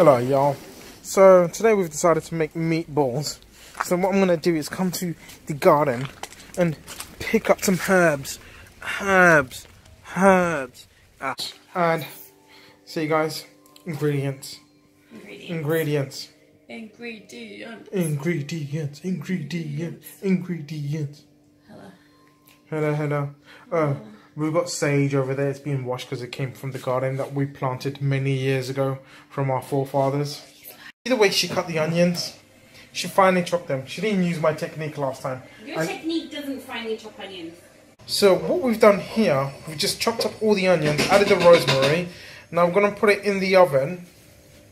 Hello y'all. So today we've decided to make meatballs. So what I'm going to do is come to the garden and pick up some herbs. And see guys, ingredients. Hello. We've got sage over there. It's being washed because it came from the garden that we planted many years ago from our forefathers. See the way she cut the onions? She finely chopped them. She didn't use my technique last time. Your technique doesn't finely chop onions. So what we've done here, we've just chopped up all the onions, added the rosemary. Now I'm going to put it in the oven,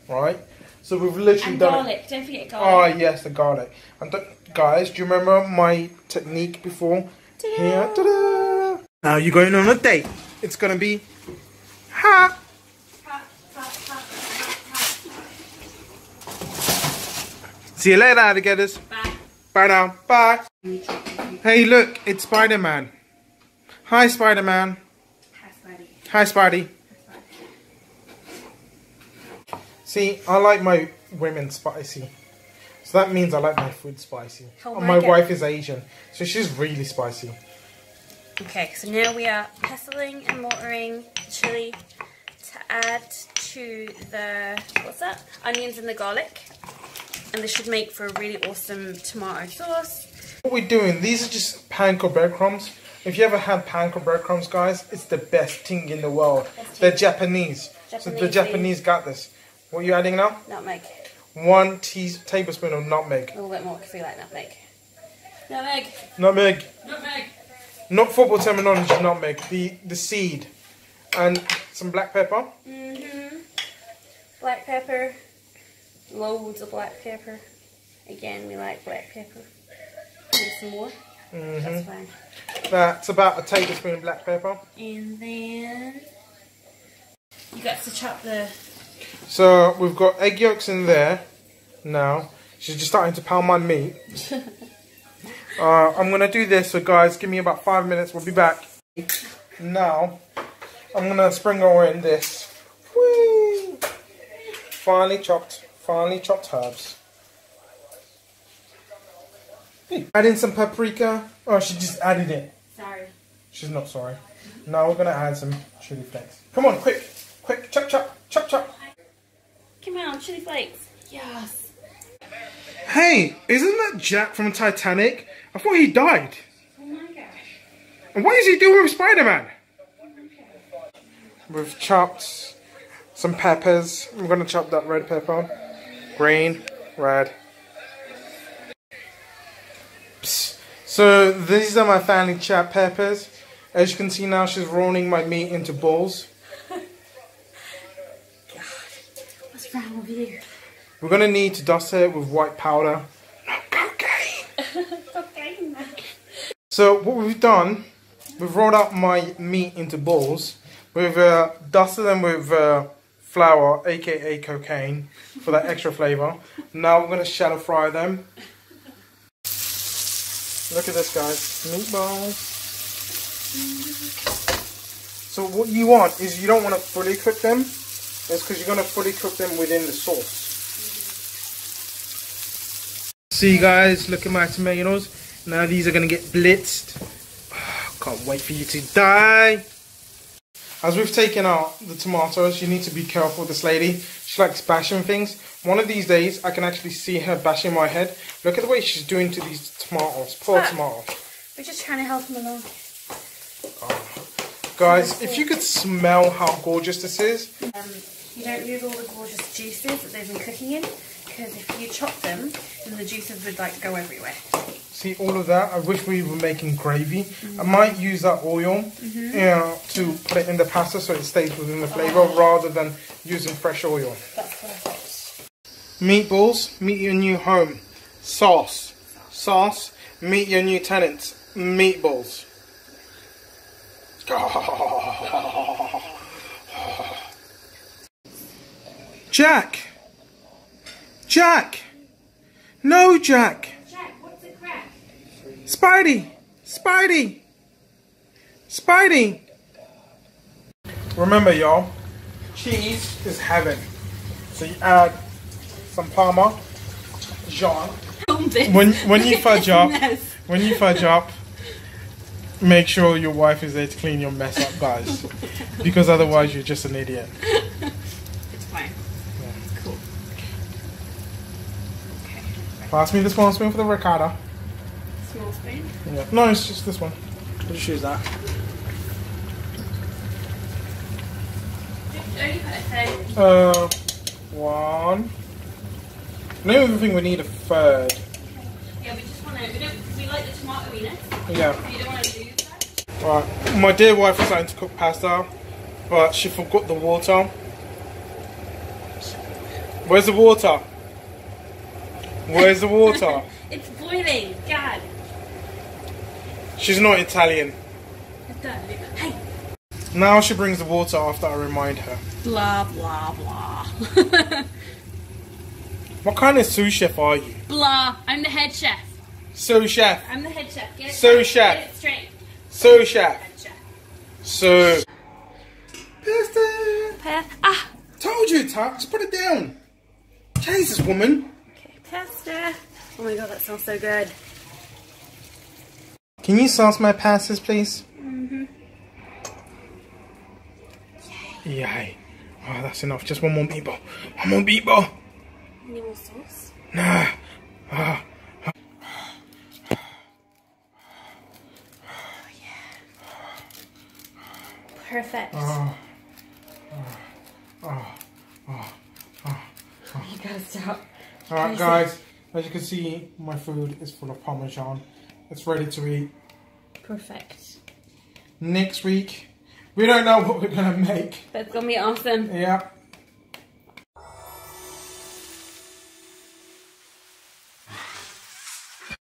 right? So we've literally done garlic. Don't forget garlic. Oh yes, the garlic. And guys, do you remember my technique before? Here, ta-da! Now you're going on a date. It's going to be ha! See you later, alligators. Bye. Bye now. Bye. Hey, look, it's Spider-Man. Hi, Spider-Man. Hi, Spidey. Hi, Spidey. See, I like my women spicy. So that means I like my food spicy. Oh and my wife is Asian, so she's really spicy. Okay, so now we are pestling and mortaring chili to add to the, what's that? Onions and the garlic. And this should make for a really awesome tomato sauce. What we're doing, these are just Panco breadcrumbs. If you ever had Panco breadcrumbs, guys, it's the best thing in the world. They're Japanese. So the Japanese got this. What are you adding now? Nutmeg. 1 tablespoon of nutmeg. A little bit more because we like nutmeg. Nutmeg. Nutmeg. Nutmeg. Not football terminology, nutmeg. The seed. And some black pepper. Black pepper. Loads of black pepper. Again, we like black pepper. And some more. That's fine. That's about a tablespoon of black pepper. And then you got to chop the... So we've got egg yolks in there now. She's just starting to pound my meat. I'm going to do this, so guys, give me about 5 minutes. We'll be back. Now, I'm going to sprinkle in this. Whee! Finely chopped herbs. Add in some paprika. Oh, she just added it. Sorry. She's not sorry. Now we're going to add some chili flakes. Come on, quick. Quick, chop, chop, chop, chop. Come on, chili flakes. Yes. Hey, isn't that Jack from Titanic? I thought he died. Oh my gosh. And what is he doing with Spider-Man? We've chopped some peppers. I'm going to chop that red pepper. Green, red. Psst. So these are my finely chopped peppers. As you can see now, she's rolling my meat into balls. What's wrong with you? We're going to need to dust it with white powder. Not cocaine. Cocaine. So what we've done, we've rolled up my meat into balls. We've dusted them with flour, aka cocaine, for that extra flavour. Now we're going to shallow fry them. Look at this, guys. Meatballs. So what you want is you don't want to fully cook them. That's because you're going to fully cook them within the sauce. See guys, look at my tomatoes. Now these are going to get blitzed. Oh, can't wait for you to die. As we've taken out the tomatoes, you need to be careful with this lady. She likes bashing things. One of these days, I can actually see her bashing my head. Look at the way she's doing to these tomatoes. Poor tomatoes. We're just trying to help them along. Guys, if you could smell how gorgeous this is. You don't lose all the gorgeous juices that they've been cooking in, because if you chop them, then the juices would like go everywhere. See all of that? I wish we were making gravy. I might use that oil to put it in the pasta so it stays within the flavour rather than using fresh oil. That's perfect. Meatballs, meet your new home. Sauce. Sauce, meet your new tenants. Meatballs. Jack! Jack! No, Jack! Jack, what's the crack? Spidey! Spidey! Spidey! Remember, y'all, cheese is heaven. So you add some Parmesan. When you fudge up, make sure your wife is there to clean your mess up, guys. Because otherwise you're just an idiot. It's fine. Yeah. Cool. Okay. Pass me the small spoon for the ricotta. Small spoon? Yeah. No, it's just this one. I'll just use that. One. I don't even think we need a third. Yeah, we just want to, we like the tomato-iness. Yeah. You don't want to do that. Right, my dear wife is starting to cook pasta, but she forgot the water. Where's the water? Where's the water? It's boiling, God. She's not Italian. Hey. Now she brings the water after I remind her. Blah, blah, blah. What kind of sous chef are you? Blah. I'm the head chef. Sous chef. I'm the head chef. Get it Sous chef. Get it straight. Sous chef. Head chef. So. Pasta. Ah. Told you, Tuck. Just put it down. Jesus, woman. Okay, pasta. Oh my god, that smells so good. Can you sauce my pastas, please? Mm-hmm. Yay. Oh, that's enough. Just one more meatball. One more meatball. Any more sauce? Nah. Oh yeah. Perfect. You gotta stop. Alright guys, as you can see, my food is full of Parmesan. It's ready to eat. Perfect. Next week, we don't know what we're gonna make. But it's gonna be awesome. Yeah.